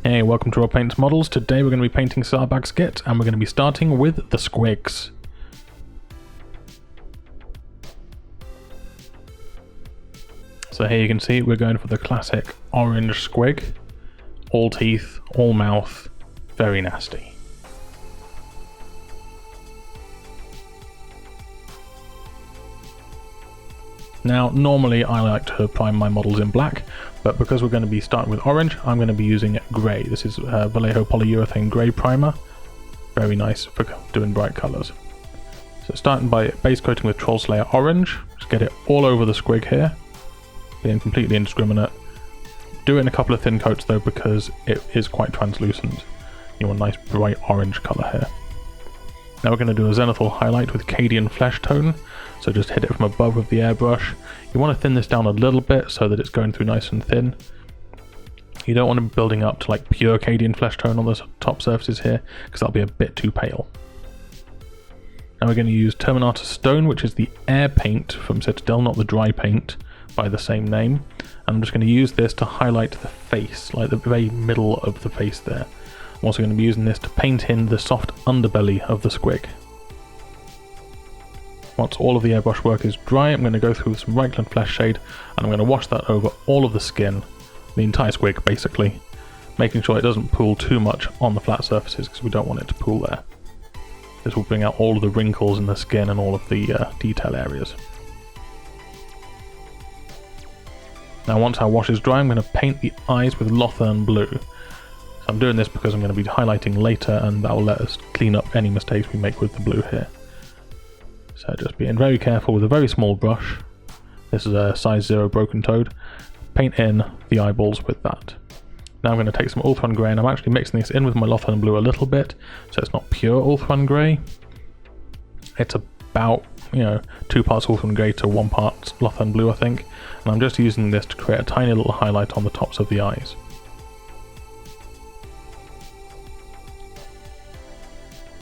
Hey, welcome to Raw Paints Models. Today we're going to be painting Zarbag's Gitz, and we're going to be starting with the Squigs. So here you can see we're going for the classic orange Squig. All teeth, all mouth, very nasty. Now, normally I like to prime my models in black, but because we're going to be starting with orange, I'm going to be using grey. This is Vallejo Polyurethane Grey Primer. Very nice for doing bright colours. So starting by base coating with Troll Slayer Orange, just get it all over the Squig here, being completely indiscriminate. Do it in a couple of thin coats though, because it is quite translucent. You want a nice bright orange colour here. Now we're going to do a zenithal highlight with Cadian Flesh Tone, so just hit it from above with the airbrush. You want to thin this down a little bit so that it's going through nice and thin. You don't want to be building up to like pure Cadian Flesh Tone on the top surfaces here, because that'll be a bit too pale. Now we're going to use Terminator Stone, which is the air paint from Citadel, not the dry paint by the same name. And I'm just going to use this to highlight the face, like the very middle of the face there. I'm also going to be using this to paint in the soft underbelly of the Squig. Once all of the airbrush work is dry, I'm going to go through with some Reichland Flesh Shade, and I'm going to wash that over all of the skin, the entire Squig basically, making sure it doesn't pool too much on the flat surfaces, because we don't want it to pool there. This will bring out all of the wrinkles in the skin and all of the detail areas. Now once our wash is dry, I'm going to paint the eyes with Lothern Blue. So I'm doing this because I'm going to be highlighting later, and that will let us clean up any mistakes we make with the blue here. So just being very careful with a very small brush. This is a size 0 Broken Toad. Paint in the eyeballs with that. Now I'm going to take some Ulthuan Grey, and I'm actually mixing this in with my Lothern Blue a little bit, so it's not pure Ulthuan Grey. It's about, 2 parts Ulthuan Grey to 1 part Lothern Blue, I think. And I'm just using this to create a tiny little highlight on the tops of the eyes.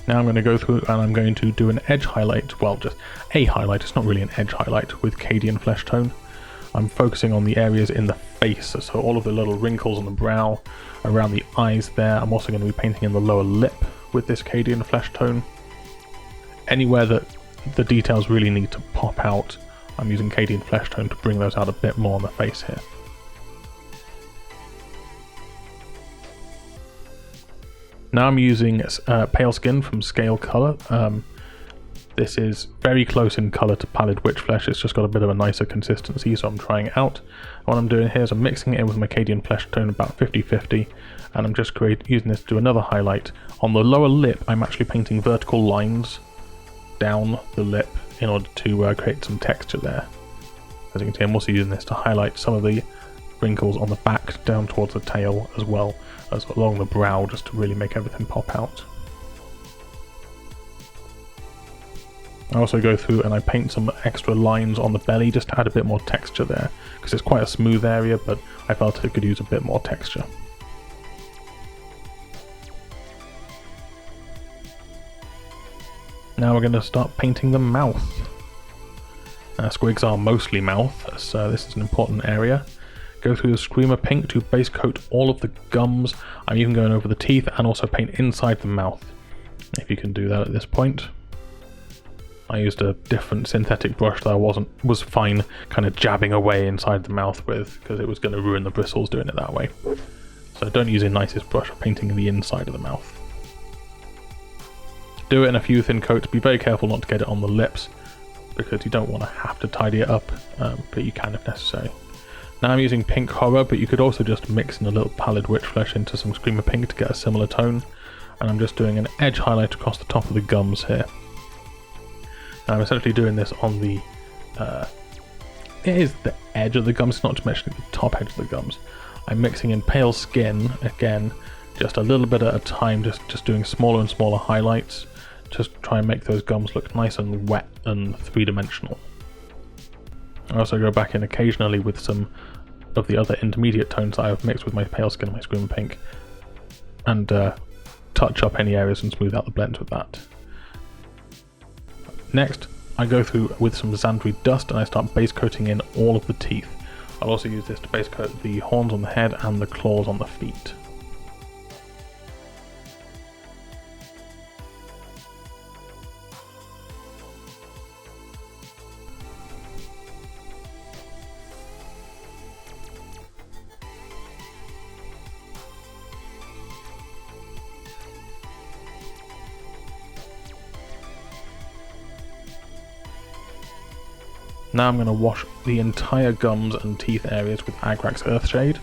Now I'm going to go through and I'm going to do an edge highlight, well, just a highlight, it's not really an edge highlight, with Cadian Flesh Tone. I'm focusing on the areas in the face, so all of the little wrinkles on the brow, around the eyes there. I'm also going to be painting in the lower lip with this Cadian Flesh Tone. Anywhere that the details really need to pop out, I'm using Cadian Flesh Tone to bring those out a bit more on the face here. Now I'm using Pale Skin from Scale Colour. This is very close in colour to Pallid Witch Flesh, it's just got a bit of a nicer consistency, so I'm trying it out. And what I'm doing here is I'm mixing it in with my Cadian Flesh Tone about 50-50, and I'm just using this to do another highlight. On the lower lip, I'm actually painting vertical lines down the lip in order to create some texture there. As you can see, I'm also using this to highlight some of the wrinkles on the back down towards the tail, as well as along the brow, just to really make everything pop out. I also go through and I paint some extra lines on the belly just to add a bit more texture there, because it's quite a smooth area, but I felt it could use a bit more texture. Now we're going to start painting the mouth. Squigs are mostly mouth, so this is an important area. Go through the Screamer Pink to base coat all of the gums. I'm even going over the teeth and also paint inside the mouth, if you can do that at this point. I used a different synthetic brush that was fine kind of jabbing away inside the mouth with, because it was going to ruin the bristles doing it that way. So don't use your nicest brush for painting the inside of the mouth. Do it in a few thin coats. Be very careful not to get it on the lips, because you don't want to have to tidy it up, but you can if necessary. Now I'm using Pink Horror, but you could also just mix in a little Pallid Witch Flesh into some Screamer Pink to get a similar tone. And I'm just doing an edge highlight across the top of the gums here. Now I'm essentially doing this on the, it is the edge of the gums, not to mention the top edge of the gums. I'm mixing in Pale Skin, again, just a little bit at a time, just doing smaller and smaller highlights. Just try and make those gums look nice and wet and three-dimensional. I also go back in occasionally with some of the other intermediate tones that I've mixed with my Pale Skin and my Screamer Pink, and touch up any areas and smooth out the blends with that. Next, I go through with some Xandri Dust and I start base coating in all of the teeth. I'll also use this to base coat the horns on the head and the claws on the feet. Now I'm going to wash the entire gums and teeth areas with Agrax Earthshade.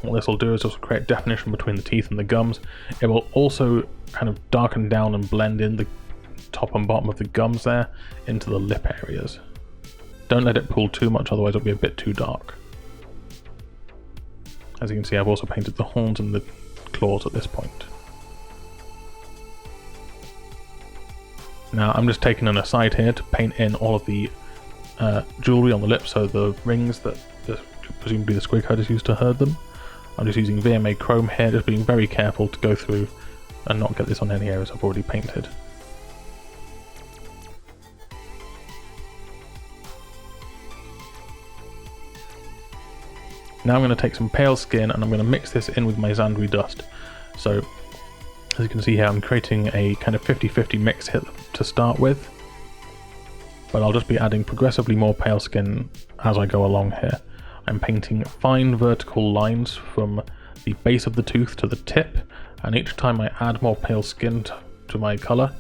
What this will do is just create definition between the teeth and the gums. It will also kind of darken down and blend in the top and bottom of the gums there into the lip areas. Don't let it pool too much, otherwise it'll be a bit too dark. As you can see, I've also painted the horns and the claws at this point. Now I'm just taking an aside here to paint in all of the jewellery on the lips, so the rings that presumably the Squig herders used to herd them. I'm just using VMA Chrome here, just being very careful to go through and not get this on any areas I've already painted. Now I'm going to take some pale skin and I'm going to mix this in with my Zandri dust. So, as you can see here, I'm creating a kind of 50-50 mix here to start with. But I'll just be adding progressively more pale skin as I go along here. I'm painting fine vertical lines from the base of the tooth to the tip, and each time I add more pale skin to my colour,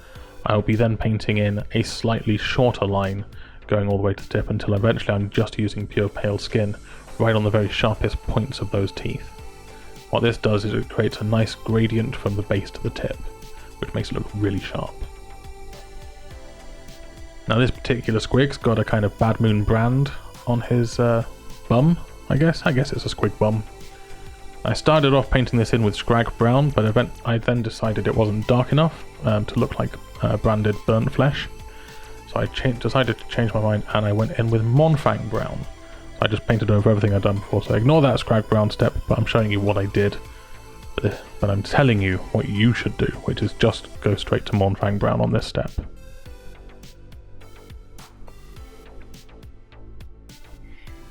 I'll be then painting in a slightly shorter line going all the way to the tip until eventually I'm just using pure pale skin right on the very sharpest points of those teeth. What this does is it creates a nice gradient from the base to the tip, which makes it look really sharp. Now this particular Squig's got a kind of Bad Moon brand on his bum, I guess it's a Squig bum. I started off painting this in with Scrag Brown, but I then decided it wasn't dark enough to look like branded burnt flesh. So I decided to change my mind and I went in with Monfang Brown. I just painted over everything I'd done before, so ignore that Scrag Brown step, but I'm showing you what I did. But I'm telling you what you should do, which is just go straight to Monfang Brown on this step.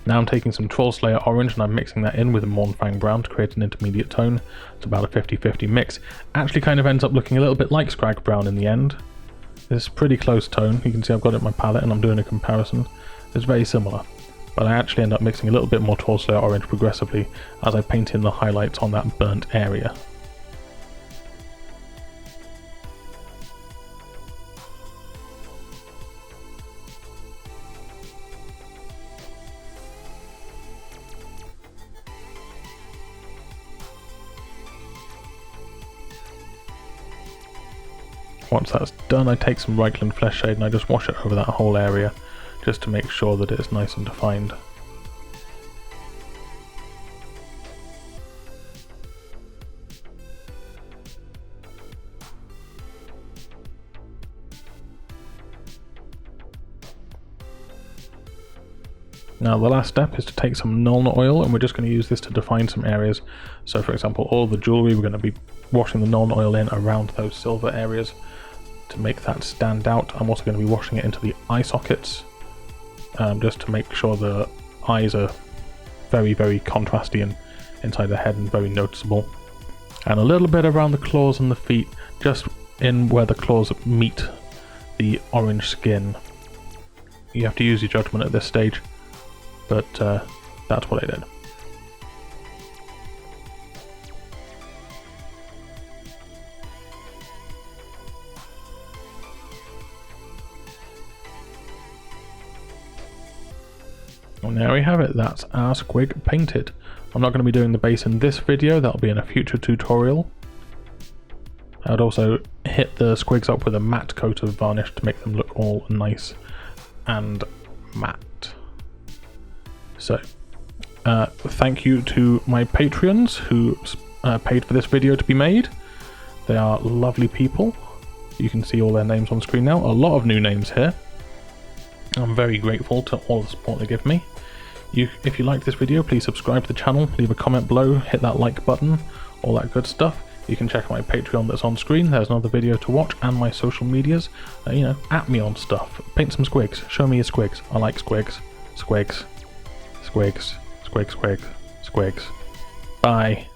Now I'm taking some Troll Slayer Orange and I'm mixing that in with Monfang Brown to create an intermediate tone. It's about a 50-50 mix. Actually kind of ends up looking a little bit like Scrag Brown in the end. It's a pretty close tone. You can see I've got it in my palette and I'm doing a comparison. It's very similar. But I actually end up mixing a little bit more Troll Slayer Orange progressively as I paint in the highlights on that burnt area. Once that's done, I take some Reichland Flesh Shade and I just wash it over that whole area, just to make sure that it's nice and defined. Now the last step is to take some Nuln Oil and we're just going to use this to define some areas. So for example, all the jewellery, we're going to be washing the Nuln Oil in around those silver areas to make that stand out. I'm also going to be washing it into the eye sockets, just to make sure the eyes are very, very contrasty and inside the head and very noticeable. And a little bit around the claws and the feet, just in where the claws meet the orange skin. You have to use your judgment at this stage, but that's what I did. Well, there we have it, that's our Squig painted. I'm not going to be doing the base in this video, that'll be in a future tutorial. I'd also hit the Squigs up with a matte coat of varnish to make them look all nice and matte. So, thank you to my Patreons who paid for this video to be made. They are lovely people. You can see all their names on screen now, a lot of new names here. I'm very grateful to all the support they give me. If you like this video, please subscribe to the channel, leave a comment below, hit that like button, all that good stuff. You can check out my Patreon that's on screen, there's another video to watch, and my social medias. You know, at me on stuff. Paint some Squigs, show me your Squigs. I like Squigs. Squigs. Squigs. Squig, squig. Squigs. Bye.